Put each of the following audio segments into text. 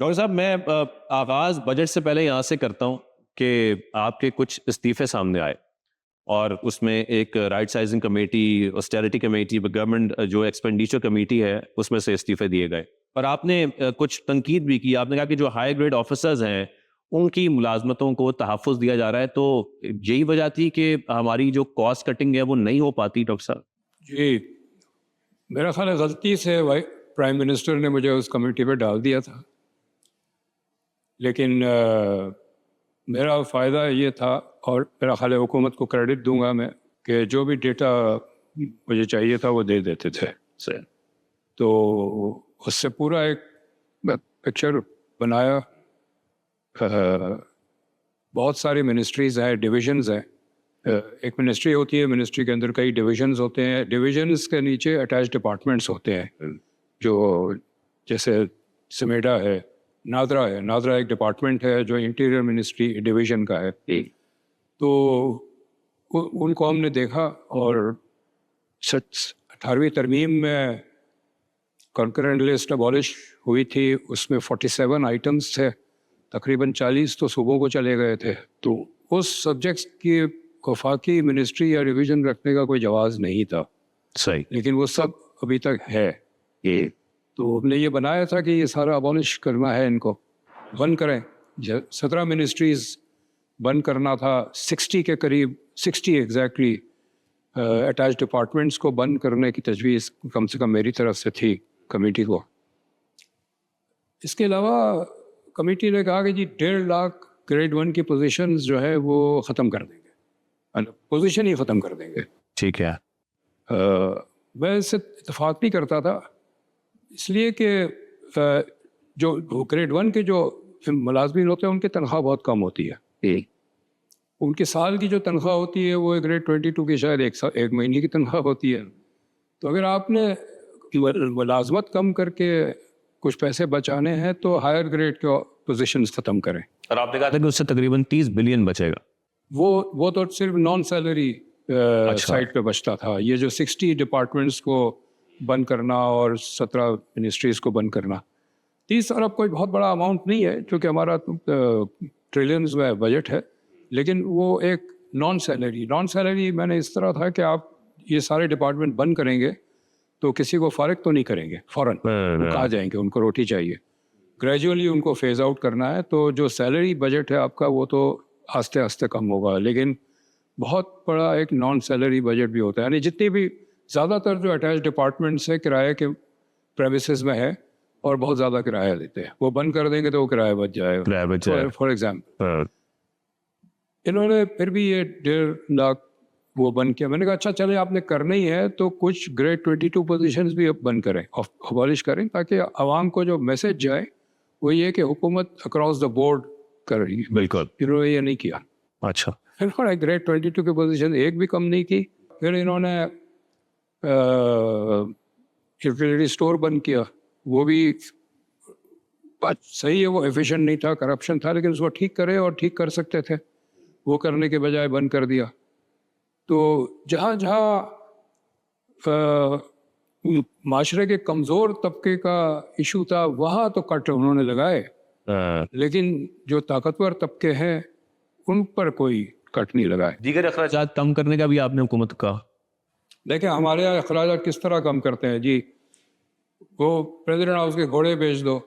Doctor صاحب میں آغاز بجٹ سے پہلے یہاں سے کرتا ہوں کہ آپ کے کچھ استعفے سامنے آئے اور اس میں ایک right sizing committee, austerity committee, government جو ایکسپینڈیچر کمیٹی ہے اس میں سے استعفے دیے گئے، پر آپ نے کچھ تنقید بھی کی. آپ نے کہا کہ جو ہائی گریڈ آفیسرز ہیں ان کی ملازمتوں کو تحفظ دیا جا رہا ہے، تو یہی وجہ تھی کہ ہماری جو کاسٹ کٹنگ ہے وہ نہیں ہو پاتی. ڈاکٹر صاحب جی، میرا خیال ہے غلطی سے پرائم منسٹر نے مجھے اس کمیٹی پہ ڈال دیا تھا، لیکن میرا فائدہ یہ تھا، اور میرا خیال ہے حکومت کو کریڈٹ دوں گا میں، کہ جو بھی ڈیٹا مجھے چاہیے تھا وہ دے دیتے تھے. تو اس سے پورا ایک پکچر بنایا. بہت ساری منسٹریز ہیں، ڈویژنز ہیں. ایک منسٹری ہوتی ہے، منسٹری کے اندر کئی ڈویژنز ہوتے ہیں، ڈویژنز کے نیچے اٹیچ ڈپارٹمنٹس ہوتے ہیں، جو جیسے سمیڈا ہے، نادرا ہے. نادرا ایک ڈپارٹمنٹ ہے جو انٹیریئر منسٹری ڈویژن کا ہے. تو ان کو ہم نے دیکھا، اور 18ویں ترمیم میں کنکرنٹ لسٹ ابالش ہوئی تھی، اس میں 47 آئٹمس تھے، تقریباً 40 تو صوبوں کو چلے گئے تھے. تو اس سبجیکٹس کی وفاقی منسٹری یا ریویژن رکھنے کا کوئی جواز نہیں تھا. صحیح. لیکن وہ سب ابھی تک ہے. تو ہم نے یہ بنایا تھا کہ یہ سارا ابالش کرنا ہے، ان کو بند کریں. 17 منسٹریز بند کرنا تھا، 60 کے قریب، 60 ایگزیکٹلی اٹیچ ڈپارٹمنٹس کو بند کرنے کی تجویز کم سے کم میری طرف سے تھی کمیٹی کو. اس کے علاوہ کمیٹی نے کہا کہ جی 1.5 لاکھ گریڈ 1 کی پوزیشنز جو ہے وہ ختم کر دیں گے، پوزیشن ہی ختم کر دیں گے. ٹھیک ہے. میں اس سے اتفاق نہیں کرتا تھا، اس لیے کہ جو گریڈ 1 کے جو ملازمین ہوتے ہیں ان کی تنخواہ بہت کم ہوتی ہے. ان کے سال کی جو تنخواہ ہوتی ہے وہ گریڈ 22 کی شاید ایک مہینے کی تنخواہ ہوتی ہے. تو اگر آپ نے ملازمت کم کر کے کچھ پیسے بچانے ہیں تو ہائر گریڈ کے پوزیشنز ختم کریں. اور آپ نے کہا تھا کہ اس سے تقریباً 30 بلین بچے گا. وہ تو صرف نان سیلری سائٹ پہ بچتا تھا. یہ جو 60 ڈپارٹمنٹس کو بند کرنا اور 17 منسٹریز کو بند کرنا، 30 ارب کوئی بہت بڑا اماؤنٹ نہیں ہے چونکہ ہمارا ٹریلینز میں بجٹ ہے، لیکن وہ ایک نان سیلری میں نے اس طرح تھا کہ آپ یہ سارے ڈپارٹمنٹ بند کریں گے تو کسی کو فارغ تو نہیں کریں گے فوراً، آ جائیں گے، ان کو روٹی چاہیے. گریجولی ان کو فیز آؤٹ کرنا ہے. تو جو سیلری بجٹ ہے آپ کا وہ تو آہستہ آہستہ کم ہوگا، لیکن بہت بڑا ایک نان سیلری بجٹ بھی ہوتا ہے. یعنی جتنی بھی زیادہ تر جو اٹیچ ڈپارٹمنٹس ہے کرائے کے پریمیسز میں ہے اور بہت زیادہ کرایہ دیتے ہیں، وہ بند کر دیں گے تو وہ کرایہ بچ جائے گا. فار ایگزامپل انہوں نے پھر بھی یہ 1.5 لاکھ وہ بند کیا. میں نے کہا اچھا چلے آپ نے کرنا ہی ہے تو کچھ گریڈ 22 پوزیشنز بھی بند کریں، ابالش کریں، تاکہ عوام کو جو میسج جائے وہ یہ کہ حکومت اکراس دا بورڈ کر رہی ہے. بالکل. انہوں نے یہ نہیں کیا. اچھا. انہوں نے گریڈ 22 کی پوزیشن ایک بھی کم نہیں کی. پھر انہوں نے یوٹیلیٹی اسٹور بند کیا، وہ بھی بات صحیح ہے، وہ ایفیشینٹ نہیں تھا، کرپشن تھا، لیکن اس کو ٹھیک کرے اور ٹھیک کر سکتے تھے، وہ کرنے کے بجائے بند کر دیا. تو جہاں جہاں معاشرے کے کمزور طبقے کا ایشو تھا وہاں تو کٹ انہوں نے لگائے، لیکن جو طاقتور طبقے ہیں ان پر کوئی کٹ نہیں لگائے. دیگر اخراجات کم کرنے کا بھی آپ نے حکومت کا؟ دیکھیں ہمارے یہاں اخراجات کس طرح کم کرتے ہیں جی. وہ پریزیڈنٹ ہاؤس کے گھوڑے بیچ دو،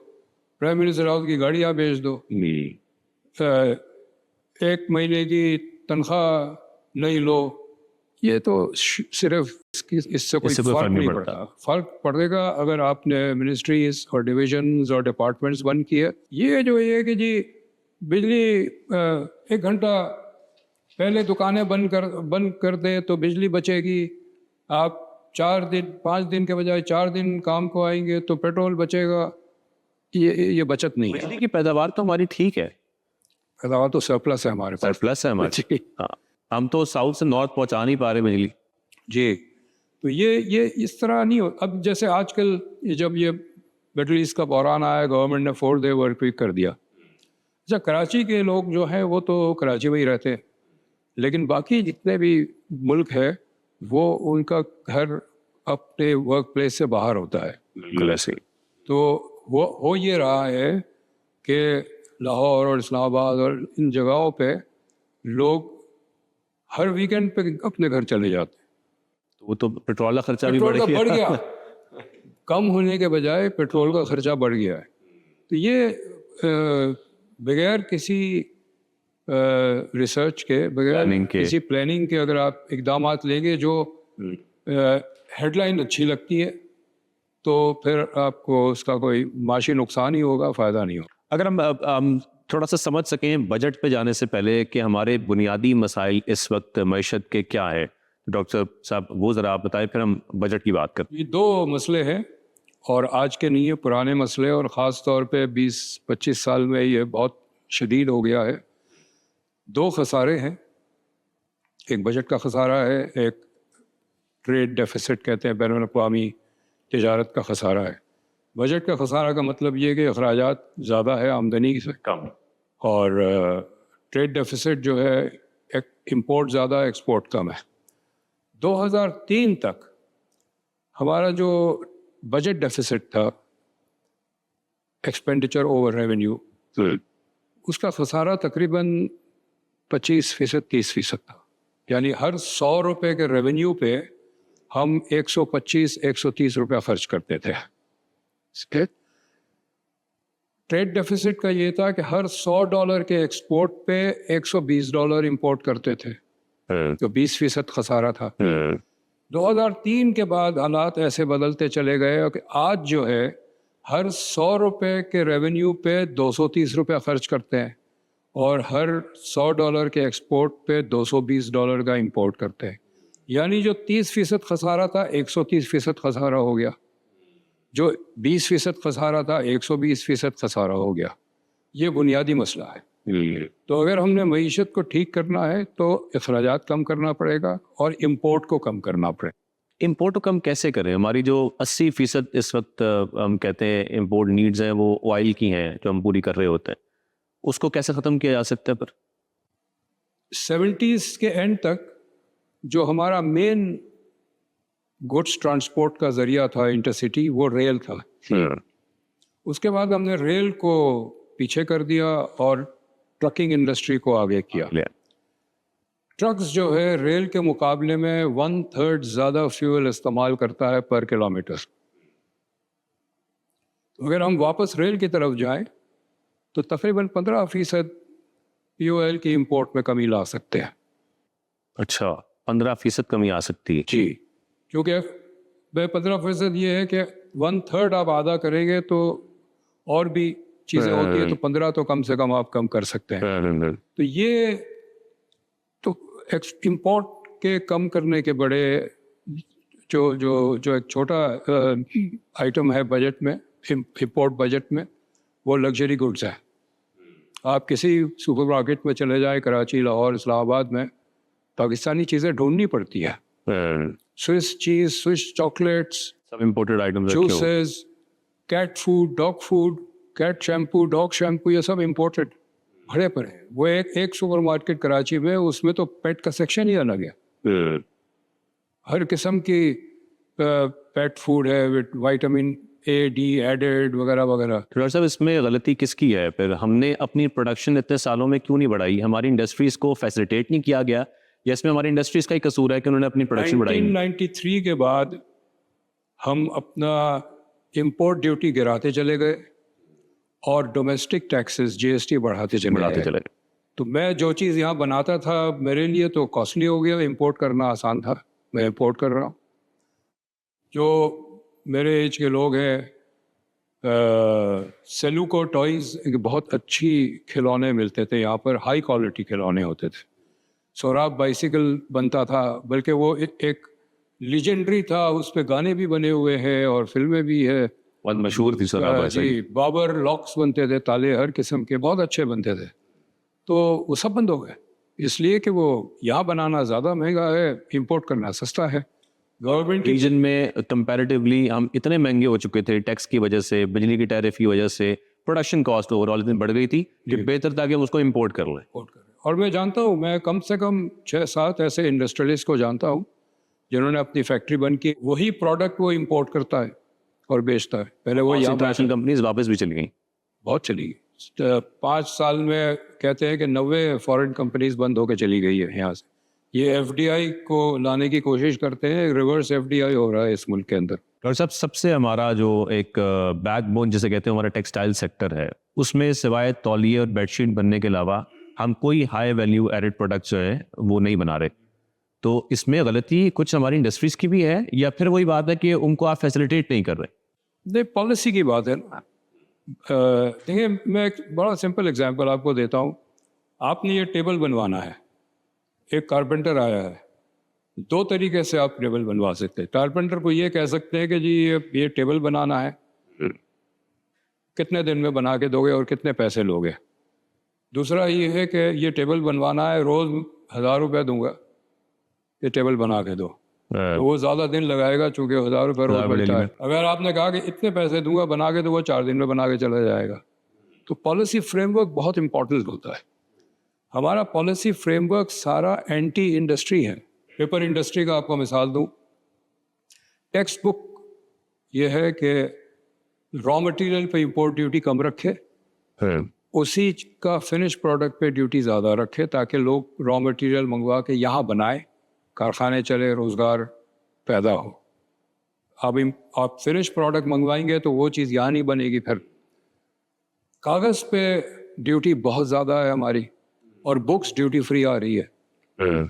پرائم منسٹر ہاؤس کی گاڑیاں بیچ دو، 1 مہینے کی تنخواہ نہیں لو. یہ تو صرف اس سے کوئی فرق نہیں پڑتا. فرق پڑے گا اگر آپ نے منسٹریز اور ڈویژنز اور ڈپارٹمنٹس بند کیے. یہ جو یہ کہ جی بجلی 1 گھنٹہ پہلے دکانیں بند کر دیں تو بجلی بچے گی، آپ 5 دن کے بجائے 4 دن کام کو آئیں گے تو پیٹرول بچے گا. یہ بچت نہیں ہے. بجلی کی پیداوار تو ہماری ٹھیک ہے، پیداوار تو سرپلس ہے ہمارے پاس. سرپلس ہے ہمارے. ہم تو ساؤتھ سے نارتھ پہنچا نہیں پا رہے بجلی. جی. تو یہ اس طرح نہیں ہو. اب جیسے آج کل جب یہ مڈل ایسٹ کا بحران آیا، گورنمنٹ نے 4 day ورک ویک کر دیا. اچھا کراچی کے لوگ جو ہیں وہ تو کراچی میں ہی رہتے ہیں، لیکن باقی جتنے بھی ملک ہے وہ ان کا گھر اپنے ورک پلیس سے باہر ہوتا ہے. بالکل ایسے ہی. تو وہ ہو یہ رہا ہے کہ لاہور اور اسلام آباد اور ان جگہوں پہ لوگ ہر ویکینڈ پہ اپنے گھر چلے جاتے ہیں. وہ تو پیٹرول کا خرچہ بھی پیٹرول کا بڑھ گیا, کم ہونے کے بجائے پیٹرول کا خرچہ بڑھ گیا ہے. تو یہ بغیر کسی ریسرچ کے, بغیر کسی پلاننگ کے اگر آپ اقدامات لیں گے جو ہیڈ لائن اچھی لگتی ہے تو پھر آپ کو اس کا کوئی معاشی نقصان ہی ہوگا, فائدہ نہیں ہوگا. اگر ہم تھوڑا سا سمجھ سکیں بجٹ پہ جانے سے پہلے کہ ہمارے بنیادی مسائل اس وقت معیشت کے کیا ہے, ڈاکٹر صاحب وہ ذرا آپ بتائیں, پھر ہم بجٹ کی بات کرتے ہیں. یہ دو مسئلے ہیں اور آج کے نہیں, یہ پرانے مسئلے, اور خاص طور پہ 20-25 سال میں یہ بہت شدید ہو گیا ہے. دو خسارے ہیں, ایک بجٹ کا خسارہ ہے, ایک ٹریڈ ڈیفیسٹ کہتے ہیں, بین الاقوامی تجارت کا خسارہ ہے. بجٹ کا خسارہ کا مطلب یہ کہ اخراجات زیادہ ہے آمدنی سے کم, اور ٹریڈ ڈیفیسٹ جو ہے امپورٹ زیادہ ایکسپورٹ کم ہے. 2003 تک ہمارا جو بجٹ ڈیفیسٹ تھا, ایکسپینڈیچر اوور ریونیو, اس کا خسارہ تقریباً 25% 30% تھا. یعنی ہر 100 روپے کے ریونیو پہ ہم 125-130 روپیہ خرچ کرتے تھے. ٹریڈ ڈیفیسٹ کا یہ تھا کہ ہر $100 کے ایکسپورٹ پہ $120 امپورٹ کرتے تھے, تو 20% خسارہ تھا. 2003 کے بعد حالات ایسے بدلتے چلے گئے کہ آج جو ہے ہر 100 روپے کے ریونیو پہ 230 روپیہ خرچ کرتے ہیں, اور ہر $100 کے ایکسپورٹ پہ $220 کا امپورٹ کرتے ہیں. یعنی جو 30% خسارہ تھا 130% خسارہ ہو گیا, جو 20% خسارہ تھا 120% خسارہ ہو گیا. یہ بنیادی مسئلہ ہے. تو اگر ہم نے معیشت کو ٹھیک کرنا ہے تو اخراجات کم کرنا پڑے گا اور امپورٹ کو کم کرنا پڑے گا. امپورٹ کو کم کیسے کریں؟ ہماری جو 80% اس وقت ہم کہتے ہیں امپورٹ نیڈز ہیں وہ آئل کی ہیں جو ہم پوری کر رہے ہوتے ہیں, اس کو کیسے ختم کیا جا سکتا ہے؟ پر 70s کے اینڈ تک جو ہمارا مین گڈس ٹرانسپورٹ کا ذریعہ تھا انٹرسٹی, وہ ریل تھا. اس کے بعد ہم نے ریل کو پیچھے کر دیا اور ٹرکنگ انڈسٹری کو آگے کیا. ٹرکس جو ہے ریل کے مقابلے میں 1/3 زیادہ فیول استعمال کرتا ہے پر کلومیٹر. اگر ہم واپس ریل کی طرف جائیں تو تقریباً 15% POL کی امپورٹ میں کمی لا سکتے ہیں. اچھا, 15% کمی آ سکتی ہے. جی, کیونکہ 15% یہ ہے کہ 1/3 آپ آدھا کریں گے تو اور بھی چیزیں ہوتی ہیں, تو 15 تو کم سے کم آپ کم کر سکتے ہیں. تو یہ تو امپورٹ کے کم کرنے کے بڑے جو ایک چھوٹا آئٹم ہے بجٹ میں, امپورٹ بجٹ میں, وہ لگژری گڈز ہے. آپ کسی سپر مارکیٹ میں چلے جائیں, کراچی, لاہور, اسلام آباد میں پاکستانی چیزیں ڈھونڈنی پڑتی ہے. سوئس چیز, سوئس چاکلیٹس, سب imported items, juices, cat food, dog food, cat shampoo, dog shampoo, یہ سب امپورٹڈ بھرے پڑے ہیں. وہ ایک سپر مارکیٹ کراچی میں, اس میں تو پیٹ کا سیکشن ہی الگ ہے. ہر قسم کی پیٹ فوڈ ہے, وائٹامن A, D ایڈڈ وغیرہ وغیرہ. ڈاکٹر صاحب اس میں غلطی کس کی ہے؟ پھر ہم نے اپنی پروڈکشن اتنے سالوں میں کیوں نہیں بڑھائی؟ ہماری انڈسٹریز کو فیسیلیٹیٹ نہیں کیا گیا, یا اس میں ہماری انڈسٹریز کا ہی قصور ہے کہ انہوں نے اپنی پروڈکشن بڑھائی؟ 1993 کے بعد ہم اپنا امپورٹ ڈیوٹی گراتے چلے گئے اور ڈومیسٹک ٹیکسز GST بڑھاتے چلے گئے. تو میں جو چیز یہاں بناتا تھا میرے لیے تو کاسٹلی ہو گیا, امپورٹ کرنا آسان تھا, میں امپورٹ کر رہا ہوں. جو میرے ایج کے لوگ ہیں, سیلوکو ٹوائز, بہت اچھی کھلونے ملتے تھے یہاں پر, ہائی کوالٹی کھلونے ہوتے تھے. سوراب بائسیکل بنتا تھا, بلکہ وہ ایک لیجنڈری تھا, اس پہ گانے بھی بنے ہوئے ہیں اور فلمیں بھی ہے, بہت مشہور تھی سوراب. جی, بابر لاکس بنتے تھے, تالے ہر قسم کے بہت اچھے بنتے تھے. تو وہ سب بند ہو گئے, اس لیے کہ وہ یہاں بنانا زیادہ مہنگا ہے, امپورٹ کرنا سستا ہے. گورنمنٹ ریجن میں کمپیریٹیولی ہم اتنے مہنگے ہو چکے تھے, ٹیکس کی وجہ سے, بجلی کی ٹیرف کی وجہ سے, پروڈکشن کاسٹ اوور آل اتنی بڑھ گئی تھی کہ بہتر تھا کہ ہم اس کو امپورٹ کر لیں. اور میں جانتا ہوں, میں کم سے کم 6-7 ایسے انڈسٹریلسٹ کو جانتا ہوں جنہوں نے اپنی فیکٹری بند کی, وہی پروڈکٹ وہ امپورٹ کرتا ہے اور بیچتا ہے. پہلے وہ یہاں انٹرنیشنل کمپنیز واپس بھی چلی گئیں, بہت چلی گئی. 5 سال میں کہتے ہیں کہ 90 فارن کمپنیز بند ہو کے چلی گئی ہے یہاں سے. یہ FDI کو لانے کی کوشش کرتے ہیں, ریورس FDI ہو رہا ہے اس ملک کے اندر. ڈاکٹر صاحب سب سے ہمارا جو ایک بیک بون جسے کہتے ہیں ہمارا ٹیکسٹائل سیکٹر ہے, اس میں سوائے تولیے اور بیڈ شیٹ بننے کے علاوہ ہم کوئی ہائی ویلیو ایڈڈ پروڈکٹس جو ہیں وہ نہیں بنا رہے. تو اس میں غلطی کچھ ہماری انڈسٹریز کی بھی ہے یا پھر وہی بات ہے کہ ان کو آپ فیسیلیٹیٹ نہیں کر رہے؟ نہیں, پالیسی کی بات ہے نا. دیکھیے میں ایک بڑا سمپل اگزامپل آپ کو دیتا ہوں. آپ نے یہ ٹیبل بنوانا ہے, ایک کارپینٹر آیا ہے. 2 طریقے سے آپ ٹیبل بنوا سکتے ہیں. کارپینٹر کو یہ کہہ سکتے ہیں کہ جی یہ ٹیبل بنانا ہے, کتنے دن میں بنا کے دو گے اور کتنے پیسے لوگے. دوسرا یہ ہے کہ یہ ٹیبل بنوانا ہے, روز 1000 روپے دوں گا, یہ ٹیبل بنا کے دو. تو وہ زیادہ دن لگائے گا چونکہ 1000 روپے روز بنتا ہے. اگر آپ نے کہا کہ اتنے پیسے دوں گا بنا کے, تو وہ 4 دن میں بنا کے چلا جائے گا. تو پالیسی فریم ورک بہت امپورٹنٹ ہوتا ہے. ہمارا پالیسی فریم ورک سارا اینٹی انڈسٹری ہے. پیپر انڈسٹری کا آپ کو مثال دوں, ٹیکسٹ بک یہ ہے کہ را مٹیریل پہ امپورٹ ڈیوٹی کم رکھے, اسی کا فنش پروڈکٹ پہ ڈیوٹی زیادہ رکھے تاکہ لوگ را مٹیریل منگوا کے یہاں بنائیں, کارخانے چلے, روزگار پیدا ہو. آپ فنش پروڈکٹ منگوائیں گے تو وہ چیز یہاں نہیں بنے گی. پھر کاغذ پہ ڈیوٹی بہت زیادہ ہے ہماری, اور بکس ڈیوٹی فری آ رہی ہے.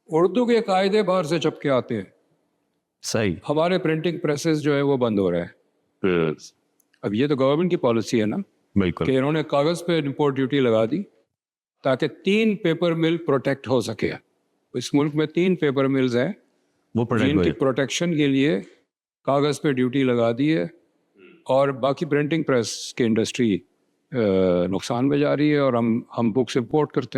اردو کے قاعدے باہر سے چھپ کے آتے ہیں. صحیح. ہمارے پرنٹنگ پریسز جو ہے وہ بند ہو رہے ہیں. اب یہ تو گورنمنٹ کی پالیسی ہے نا, بالکل, کہ انہوں نے کاغذ پہ امپورٹ ڈیوٹی لگا دی تاکہ 3 پیپر مل پروٹیکٹ ہو سکے. اس ملک میں 3 پیپر ملز ہیں وہ جن کی پروٹیکشن کے لیے کاغذ پہ ڈیوٹی لگا دی ہے, اور باقی پرنٹنگ پریس کی انڈسٹری نقصان میں جا رہی ہے, اور ہم بکس امپورٹ کرتے ہیں.